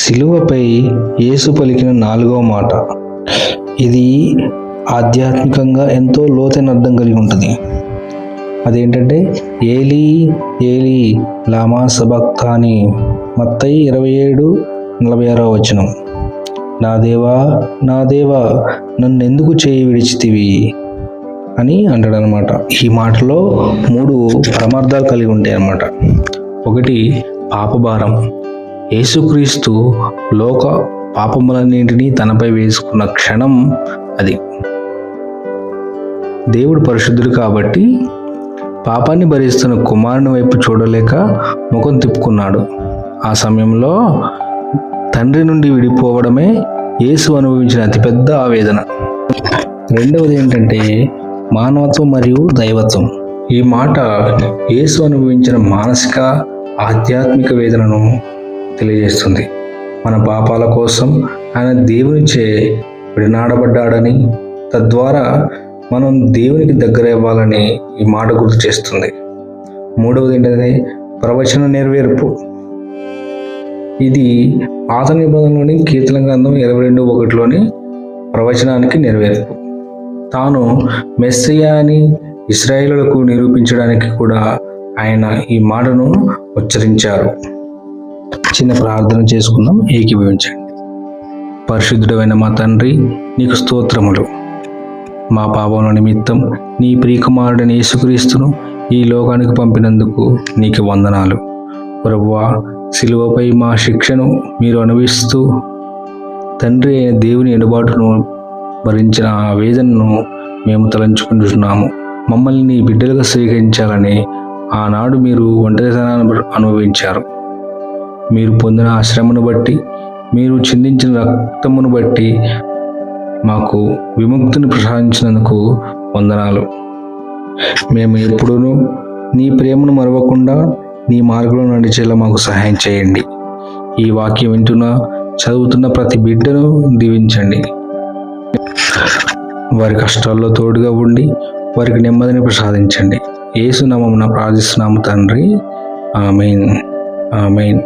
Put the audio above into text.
శిలువపై యేసు పలికిన 4వ మాట. ఇది ఆధ్యాత్మికంగా ఎంతో లోతైన అర్థం కలిగి ఉంటుంది. అదేంటంటే ఏలీ ఏలీ లామా సబక్తాని, మత్తయి 27:46. నా దేవా నా దేవా నన్నెందుకు చేయి విడిచితివి అని అంటాడనమాట. ఈ మాటలో 3 పరమార్థాలు కలిగి ఉంటాయి అన్నమాట. ఒకటి, పాపభారం. యేసుక్రీస్తు లోక పాపములన్నింటినీ తనపై వేసుకున్న క్షణం అది. దేవుడు పరిశుద్ధుడు కాబట్టి పాపాన్ని భరిస్తున్న కుమారుని వైపు చూడలేక ముఖం తిప్పుకున్నాడు. ఆ సమయంలో తండ్రి నుండి విడిపోవడమే యేసు అనుభవించిన అతిపెద్ద ఆవేదన. రెండవది ఏంటంటే మానవత్వం మరియు దైవత్వం. ఈ మాట యేసు అనుభవించిన మానసిక ఆధ్యాత్మిక వేదనను తెలియజేస్తుంది. మన పాపాల కోసం ఆయన దేవునిచే విడనాడబడ్డాడని, తద్వారా మనం దేవునికి దగ్గర అవ్వాలని ఈ మాట గుర్తు చేస్తుంది. మూడవది ఏంటంటే ప్రవచన నెరవేర్పు. ఇది పాత నిబంధనలోని కీర్తన గ్రంథం 22:1లోని ప్రవచనానికి నెరవేర్పు. తాను మెస్సియా అని ఇశ్రాయేలులకు నిరూపించడానికి కూడా ఆయన ఈ మాటను ఉచ్చరించారు. చిన్న ప్రార్థన చేసుకుందాం, ఏకీభవించండి. పరిశుద్ధుడైన మా తండ్రి, నీకు స్తోత్రములు. మా పాపముల నిమిత్తం నీ ప్రియకుమారుడైన యేసుక్రీస్తును ఈ లోకానికి పంపినందుకు నీకు వందనాలు. ప్రభువా, శిలువపై మా శిక్షను మీరు అనుభవిస్తూ తండ్రి అయిన దేవుని ఎడబాటును భరించిన ఆ వేదనను మేము తలంచుకుంటున్నాము. మమ్మల్ని నీ బిడ్డలుగా స్వీకరించాలని ఆనాడు మీరు ఒంటరితనాన్ని అనుభవించారు. మీరు పొందిన ఆ శ్రమను బట్టి, మీరు చిందించిన రక్తమును బట్టి మాకు విముక్తిని ప్రసాదించినందుకు వందనాలు. మేము ఎప్పుడూ నీ ప్రేమను మరవకుండా నీ మార్గంలో నడిచేలా మాకు సహాయం చేయండి. ఈ వాక్యం వింటున్నా చదువుతున్న ప్రతి బిడ్డను దీవించండి. వారి కష్టాల్లో తోడుగా ఉండి వారికి నెమ్మదిని ప్రసాదించండి. యేసు నామమున ప్రార్థిస్తున్నాము తండ్రి. ఆమేన్. ఆమేన్.